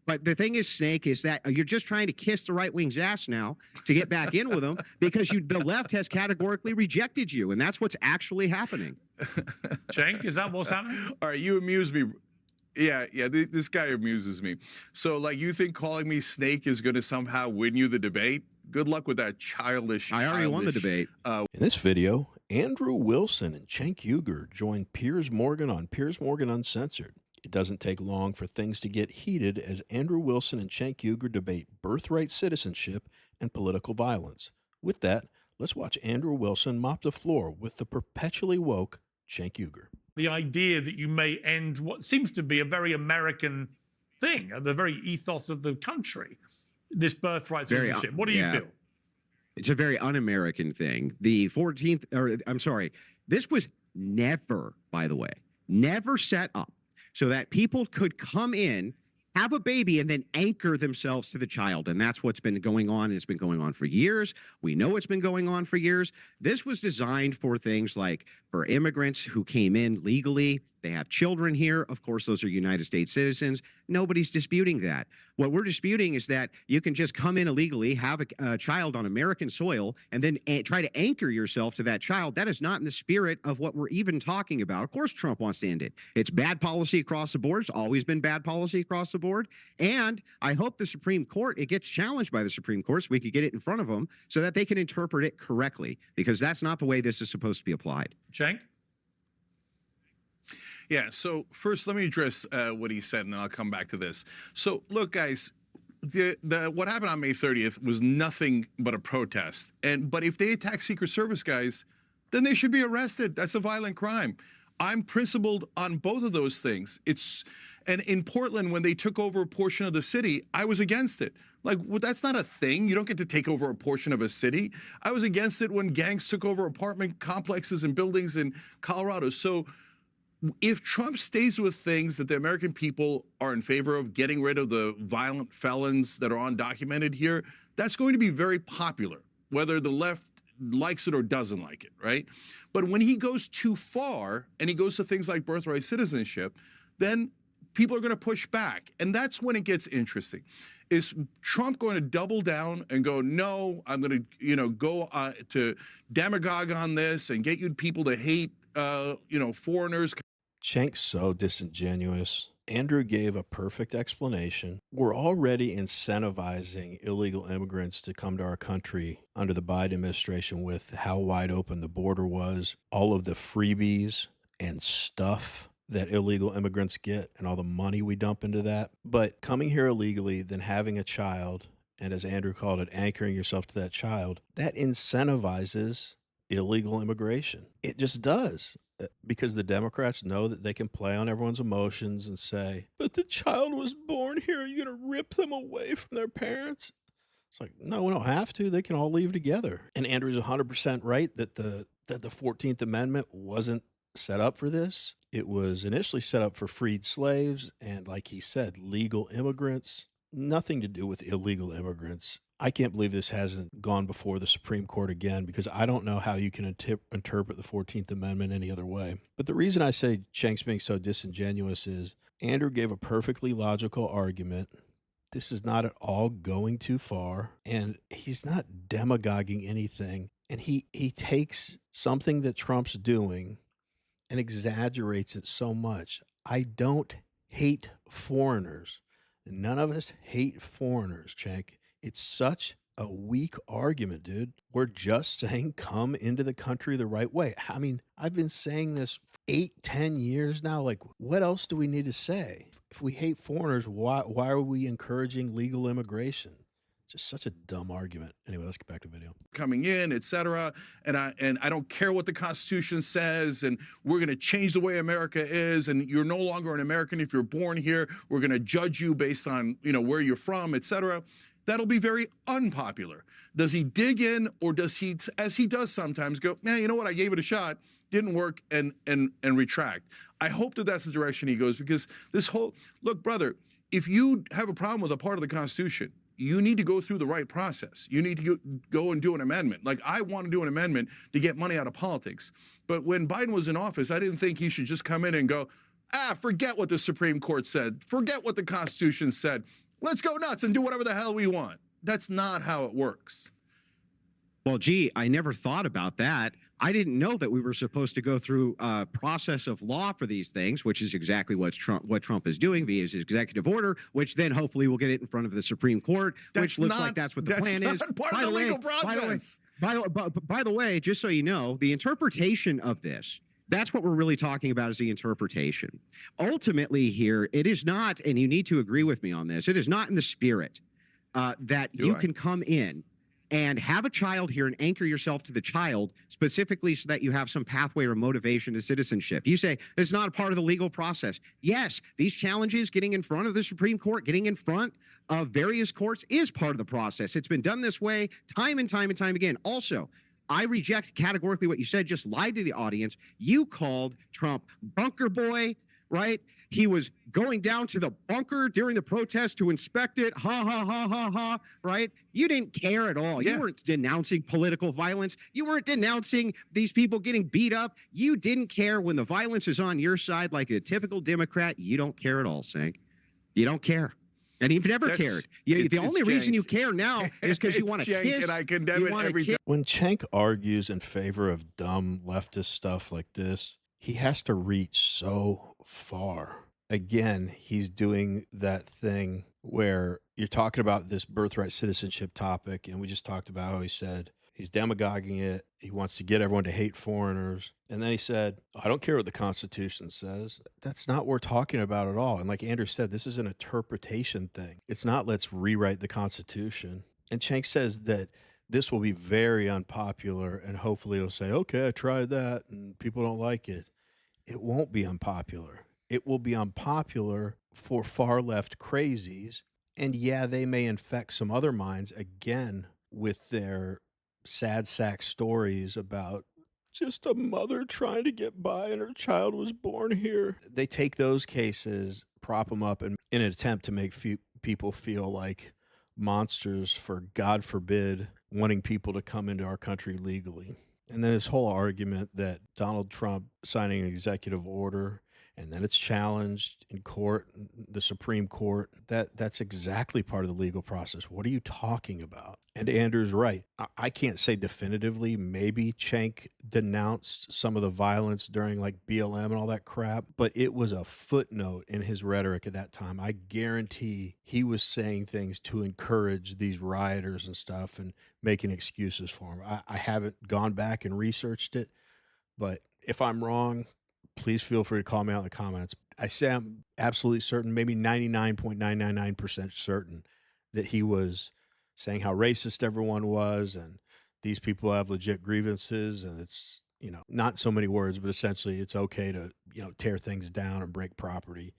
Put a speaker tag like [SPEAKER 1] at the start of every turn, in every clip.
[SPEAKER 1] But the thing is, Snake, is that you're just trying to kiss the right wing's ass now to get back in with them because the left has categorically rejected you, and that's what's actually happening.
[SPEAKER 2] Cenk, is that what's happening?
[SPEAKER 3] All right, you amuse me. Yeah, this guy amuses me. So, like, you think calling me Snake is going to somehow win you the debate? Good luck with that childish.
[SPEAKER 1] I already won the debate.
[SPEAKER 4] In this video, Andrew Wilson and Cenk Uygur joined Piers Morgan on Piers Morgan Uncensored. It doesn't take long for things to get heated as Andrew Wilson and Cenk Uygur debate birthright citizenship and political violence. With that, let's watch Andrew Wilson mop the floor with the perpetually woke Cenk Uygur.
[SPEAKER 2] The idea that you may end what seems to be a very American thing, the very ethos of the country, this birthright citizenship. What do you feel?
[SPEAKER 1] It's a very un-American thing. The 14th, or I'm sorry, this was never, by the way, never set up so that people could come in, have a baby, and then anchor themselves to the child. And that's what's been going on. It's been going on for years. We know it's been going on for years. This was designed for things like for immigrants who came in legally. They have children here. Of course, those are United States citizens. Nobody's disputing that. What we're disputing is that you can just come in illegally, have a child on American soil, and then try to anchor yourself to that child. That is not in the spirit of what we're even talking about. Of course, Trump wants to end it. It's bad policy across the board. It's always been bad policy across the board. And I hope the Supreme Court, it gets challenged by the Supreme Court so we could get it in front of them so that they can interpret it correctly, because that's not the way this is supposed to be applied.
[SPEAKER 2] Cenk?
[SPEAKER 3] Yeah, so first let me address what he said, and then I'll come back to this. So look, guys, what happened on May 30th was nothing but a protest. But if they attack Secret Service guys, then they should be arrested. That's a violent crime. I'm principled on both of those things. And in Portland, when they took over a portion of the city, I was against it. Like, well, that's not a thing. You don't get to take over a portion of a city. I was against it when gangs took over apartment complexes and buildings in Colorado. So if Trump stays with things that the American people are in favor of, getting rid of the violent felons that are undocumented here, that's going to be very popular, whether the left likes it or doesn't like it, right? But when he goes too far and he goes to things like birthright citizenship, then people are going to push back. And that's when it gets interesting. Is Trump going to double down and go, no, I'm going to, go to demagogue on this and get you people to hate, foreigners?
[SPEAKER 4] Cenk's so disingenuous. Andrew gave a perfect explanation. We're already incentivizing illegal immigrants to come to our country under the Biden administration with how wide open the border was, all of the freebies and stuff that illegal immigrants get and all the money we dump into that. But coming here illegally, then having a child, and as Andrew called it, anchoring yourself to that child, that incentivizes illegal immigration. It just does. Because the Democrats know that they can play on everyone's emotions and say, but the child was born here. Are you going to rip them away from their parents? It's like, no, we don't have to. They can all leave together. And Andrew's 100% right that the 14th Amendment wasn't set up for this. It was initially set up for freed slaves and, like he said, legal immigrants. Nothing to do with illegal immigrants. I can't believe this hasn't gone before the Supreme Court again, because I don't know how you can interpret the 14th Amendment any other way. But the reason I say Cenk's being so disingenuous is Andrew gave a perfectly logical argument. This is not at all going too far, and he's not demagoguing anything. And he takes something that Trump's doing and exaggerates it so much. I don't hate foreigners. None of us hate foreigners, Cenk. It's such a weak argument, dude. We're just saying come into the country the right way. I mean, I've been saying this 8-10 years now. Like, what else do we need to say? If we hate foreigners, why are we encouraging legal immigration? It's just such a dumb argument. Anyway, let's get back to the video.
[SPEAKER 3] Coming in, et cetera. And I don't care what the Constitution says, and we're going to change the way America is, and you're no longer an American if you're born here. We're going to judge you based on, where you're from, et cetera. That'll be very unpopular. Does he dig in, or does he, as he does sometimes, go, man, you know what? I gave it a shot, didn't work, and retract? I hope that that's the direction he goes, because this whole, look, brother, if you have a problem with a part of the Constitution, you need to go through the right process. You need to go and do an amendment. Like, I want to do an amendment to get money out of politics. But when Biden was in office, I didn't think he should just come in and go, forget what the Supreme Court said. Forget what the Constitution said. Let's go nuts and do whatever the hell we want. That's not how it works.
[SPEAKER 1] Well, gee, I never thought about that. I didn't know that we were supposed to go through a process of law for these things, which is exactly what Trump is doing via his executive order, which then hopefully will get it in front of the Supreme Court, which looks like that's what the plan is.
[SPEAKER 3] That's part of the legal process.
[SPEAKER 1] By the way, just so you know, the interpretation of this, that's what we're really talking about, is the interpretation. Ultimately here, it is not, and you need to agree with me on this, it is not in the spirit that you can come in and have a child here and anchor yourself to the child specifically so that you have some pathway or motivation to citizenship. You say it's not a part of the legal process. Yes, these challenges, getting in front of the Supreme Court, getting in front of various courts is part of the process. It's been done this way time and time and time again. Also, I reject categorically what you said, just lied to the audience. You called Trump bunker boy, right? He was going down to the bunker during the protest to inspect it. Ha, ha, ha, ha, ha, right? You didn't care at all.
[SPEAKER 3] Yeah.
[SPEAKER 1] You weren't denouncing political violence. You weren't denouncing these people getting beat up. You didn't care when the violence is on your side like a typical Democrat. You don't care at all, Cenk. You don't care. And you've never cared. The only reason you care now is because you want to kiss.
[SPEAKER 3] And I condemn it every time.
[SPEAKER 4] When Cenk argues in favor of dumb leftist stuff like this, he has to reach so far. Again, he's doing that thing where you're talking about this birthright citizenship topic, and we just talked about how he said he's demagoguing it. He wants to get everyone to hate foreigners. And then he said, I don't care what the Constitution says. That's not what we're talking about at all. And like Andrew said, this is an interpretation thing. It's not let's rewrite the Constitution. And Cenk says that this will be very unpopular, and hopefully he'll say, okay, I tried that and people don't like it. It won't be unpopular. It will be unpopular for far left crazies. And yeah, they may infect some other minds again with their sad sack stories about just a mother trying to get by and her child was born here. They take those cases, prop them up in an attempt to make people feel like monsters for, God forbid, wanting people to come into our country legally. And then this whole argument that Donald Trump signing an executive order and then it's challenged in court, the Supreme Court, that's exactly part of the legal process. What are you talking about? And Andrew's right. I can't say definitively. Maybe Cenk denounced some of the violence during like BLM and all that crap, but it was a footnote in his rhetoric at that time. I guarantee he was saying things to encourage these rioters and stuff and making excuses for them. I haven't gone back and researched it, but if I'm wrong, please feel free to call me out in the comments. I say I'm absolutely certain, maybe 99.999% certain, that he was saying how racist everyone was and these people have legit grievances and it's, not so many words, but essentially it's okay to, tear things down and break property.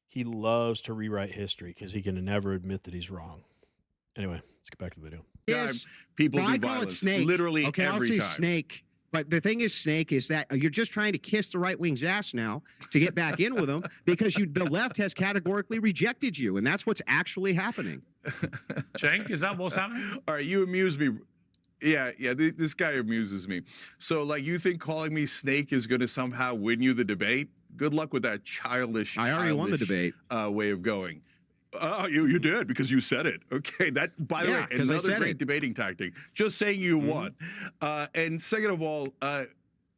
[SPEAKER 4] He loves to rewrite history because he can never admit that he's wrong. Anyway, let's get back to the video.
[SPEAKER 1] Yes.
[SPEAKER 3] People
[SPEAKER 1] Well,
[SPEAKER 3] do
[SPEAKER 1] I call it
[SPEAKER 3] violence
[SPEAKER 1] snake.
[SPEAKER 3] literally
[SPEAKER 1] Okay, I'll
[SPEAKER 3] every
[SPEAKER 1] say
[SPEAKER 3] time.
[SPEAKER 1] snake. But the thing is, Snake, is that you're just trying to kiss the right wing's ass now to get back in with them because the left has categorically rejected you, and that's what's actually happening.
[SPEAKER 2] Cenk, is that what's happening?
[SPEAKER 3] All right, you amuse me. Yeah, this guy amuses me. So, like, you think calling me snake is going to somehow win you the debate? Good luck with that childish.
[SPEAKER 1] I already won the debate.
[SPEAKER 3] Way of going. You did because you said it. Okay, that by the way,
[SPEAKER 1] 'cause I
[SPEAKER 3] another
[SPEAKER 1] said
[SPEAKER 3] great
[SPEAKER 1] it.
[SPEAKER 3] debating tactic. Just saying you won. And second of all,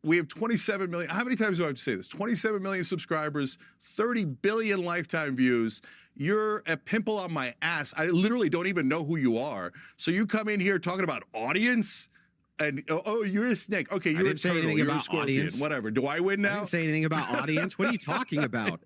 [SPEAKER 3] we have 27 million. How many times do I have to say this? 27 million subscribers, 30 billion lifetime views. You're a pimple on my ass. I literally don't even know who you are. So you come in here talking about audience. And you're a snake. Okay, you're a
[SPEAKER 1] didn't say
[SPEAKER 3] turtle.
[SPEAKER 1] anything
[SPEAKER 3] You're a
[SPEAKER 1] about
[SPEAKER 3] scorpion.
[SPEAKER 1] audience.
[SPEAKER 3] Whatever. Do I win
[SPEAKER 1] I
[SPEAKER 3] now?
[SPEAKER 1] didn't say anything about audience. What are you talking about?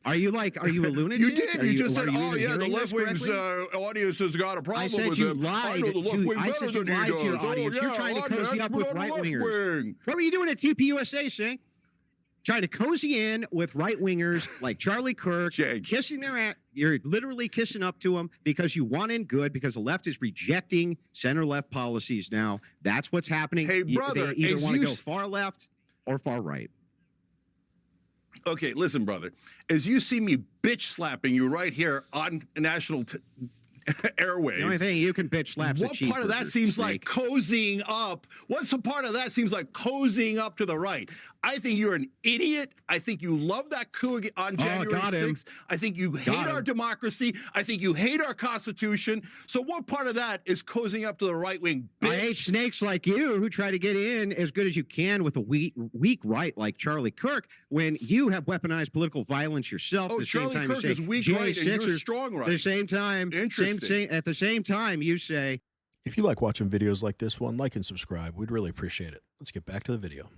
[SPEAKER 1] Are you a lunatic?
[SPEAKER 3] You did. You just said,
[SPEAKER 1] are you
[SPEAKER 3] "Oh
[SPEAKER 1] even
[SPEAKER 3] yeah, the
[SPEAKER 1] hearing
[SPEAKER 3] left
[SPEAKER 1] this
[SPEAKER 3] wing's
[SPEAKER 1] correctly?"
[SPEAKER 3] audience has got a problem
[SPEAKER 1] I said
[SPEAKER 3] with
[SPEAKER 1] you
[SPEAKER 3] it.
[SPEAKER 1] lied
[SPEAKER 3] I know the left wing
[SPEAKER 1] I
[SPEAKER 3] better
[SPEAKER 1] said you
[SPEAKER 3] than
[SPEAKER 1] lied to your
[SPEAKER 3] does.
[SPEAKER 1] audience.
[SPEAKER 3] Oh,
[SPEAKER 1] You're
[SPEAKER 3] yeah,
[SPEAKER 1] trying to
[SPEAKER 3] I'm
[SPEAKER 1] cozy
[SPEAKER 3] the
[SPEAKER 1] up with
[SPEAKER 3] expert on the left
[SPEAKER 1] right-wingers.
[SPEAKER 3] wing.
[SPEAKER 1] What were you doing at TPUSA, Cenk? Trying to cozy in with right-wingers like Charlie Kirk,
[SPEAKER 3] Cenk.
[SPEAKER 1] kissing their ass. You're literally kissing up to them because you want in good, because the left is rejecting center-left policies now. That's what's happening.
[SPEAKER 3] Hey, brother,
[SPEAKER 1] they either
[SPEAKER 3] as
[SPEAKER 1] want to
[SPEAKER 3] you
[SPEAKER 1] go far left or far right.
[SPEAKER 3] Okay, listen, brother. As you see me bitch slapping you right here on national airwaves.
[SPEAKER 1] The only thing you can bitch slaps
[SPEAKER 3] What part of that seems like cozying up? What's the part of that seems like cozying up to the right? I think you're an idiot. I think you love that coup on January
[SPEAKER 1] got him.
[SPEAKER 3] 6th. I think you hate
[SPEAKER 1] Got
[SPEAKER 3] our
[SPEAKER 1] him.
[SPEAKER 3] democracy. I think you hate our Constitution. So what part of that is cozying up to the right wing?
[SPEAKER 1] I hate snakes like you who try to get in as good as you can with a weak right like Charlie Kirk when you have weaponized political violence yourself.
[SPEAKER 3] Oh,
[SPEAKER 1] At the same
[SPEAKER 3] Charlie
[SPEAKER 1] time,
[SPEAKER 3] Kirk
[SPEAKER 1] you
[SPEAKER 3] is
[SPEAKER 1] say
[SPEAKER 3] weak right and you're
[SPEAKER 1] J6ers.
[SPEAKER 3] strong right.
[SPEAKER 1] At the same time,
[SPEAKER 3] Interesting.
[SPEAKER 1] at the same time, you say
[SPEAKER 4] If you like watching videos like this one, like and subscribe. We'd really appreciate it. Let's get back to the video.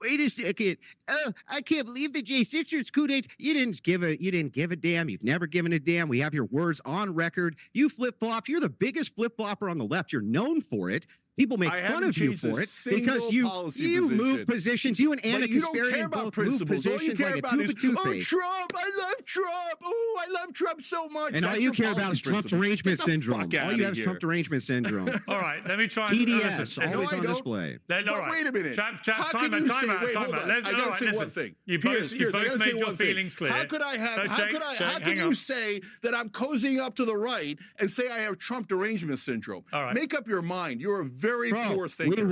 [SPEAKER 1] wait a second. Oh, I can't believe the J6ers coup d'etat. You didn't give a damn. You've never given a damn. We have your words on record. You flip-flop. You're the biggest flip-flopper on the left. You're known for it. People make fun of you for it because you move positions. You and Anna
[SPEAKER 3] you don't care
[SPEAKER 1] Kasparian
[SPEAKER 3] about
[SPEAKER 1] both move
[SPEAKER 3] principles. All you
[SPEAKER 1] positions
[SPEAKER 3] care
[SPEAKER 1] like a
[SPEAKER 3] about
[SPEAKER 1] tube
[SPEAKER 3] is,
[SPEAKER 1] of toothpaste.
[SPEAKER 3] oh, Trump, I love Trump. Oh, I love Trump so much.
[SPEAKER 1] And all
[SPEAKER 3] That's
[SPEAKER 1] you
[SPEAKER 3] your
[SPEAKER 1] care about
[SPEAKER 3] policy
[SPEAKER 1] is Trump
[SPEAKER 3] principles.
[SPEAKER 1] derangement
[SPEAKER 3] Get the
[SPEAKER 1] syndrome.
[SPEAKER 3] fuck
[SPEAKER 1] All
[SPEAKER 3] outta
[SPEAKER 1] you have is
[SPEAKER 3] here.
[SPEAKER 1] Trump derangement syndrome.
[SPEAKER 2] All right, let me try and
[SPEAKER 1] TDS,
[SPEAKER 2] listen,
[SPEAKER 1] always
[SPEAKER 3] No, I
[SPEAKER 1] on
[SPEAKER 3] don't.
[SPEAKER 1] display.
[SPEAKER 2] All
[SPEAKER 3] But
[SPEAKER 2] right.
[SPEAKER 3] wait a minute.
[SPEAKER 2] Chap,
[SPEAKER 3] How
[SPEAKER 2] time
[SPEAKER 3] can you say,
[SPEAKER 2] out.
[SPEAKER 3] wait, hold on. I gotta say one thing.
[SPEAKER 2] You
[SPEAKER 3] Piers,
[SPEAKER 2] both
[SPEAKER 3] I gotta say
[SPEAKER 2] made your
[SPEAKER 3] one thing.
[SPEAKER 2] feelings clear.
[SPEAKER 3] How could I have?
[SPEAKER 2] No,
[SPEAKER 3] How
[SPEAKER 2] Cenk,
[SPEAKER 3] could I?
[SPEAKER 2] Cenk,
[SPEAKER 3] How
[SPEAKER 2] hang
[SPEAKER 3] can you
[SPEAKER 2] on.
[SPEAKER 3] say that I'm cozying up to the right and say I have Trump derangement syndrome?
[SPEAKER 2] All right.
[SPEAKER 3] Make up your mind. You're a very
[SPEAKER 1] Bro,
[SPEAKER 3] poor thinker.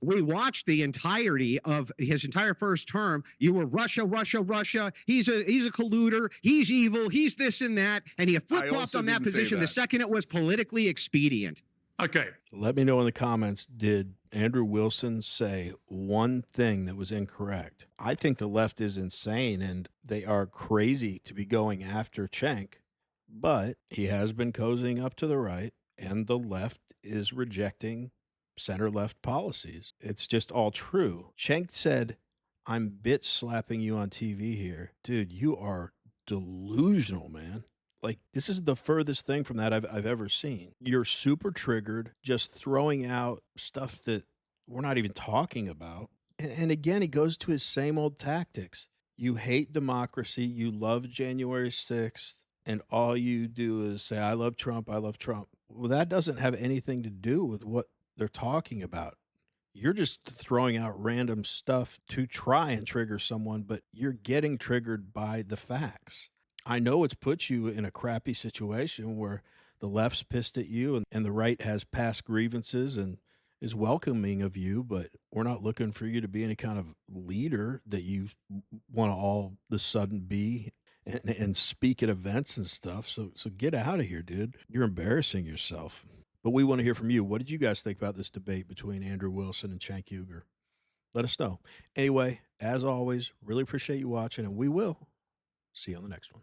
[SPEAKER 1] we watched the entirety of his entire first term. You were Russia. He's a colluder. He's evil. He's this and that. And he flip-flopped
[SPEAKER 3] also
[SPEAKER 1] on that
[SPEAKER 3] didn't say
[SPEAKER 1] position the
[SPEAKER 3] that.
[SPEAKER 1] second it was politically expedient.
[SPEAKER 2] Okay.
[SPEAKER 4] Let me know in the comments, did Andrew Wilson say one thing that was incorrect? I think the left is insane and they are crazy to be going after Cenk, but he has been cozying up to the right and the left is rejecting center-left policies. It's just all true. Cenk said, I'm bitch slapping you on TV here. Dude, you are delusional, man. Like, this is the furthest thing from that I've ever seen. You're super triggered, just throwing out stuff that we're not even talking about. And again, he goes to his same old tactics. You hate democracy. You love January 6th. And all you do is say, I love Trump. I love Trump. Well, that doesn't have anything to do with what they're talking about. You're just throwing out random stuff to try and trigger someone, but you're getting triggered by the facts. I know it's put you in a crappy situation where the left's pissed at you and the right has past grievances and is welcoming of you, but we're not looking for you to be any kind of leader that you want to all of a sudden be and speak at events and stuff. So get out of here, dude. You're embarrassing yourself. But we want to hear from you. What did you guys think about this debate between Andrew Wilson and Cenk Uygur? Let us know. Anyway, as always, really appreciate you watching, and we will see you on the next one.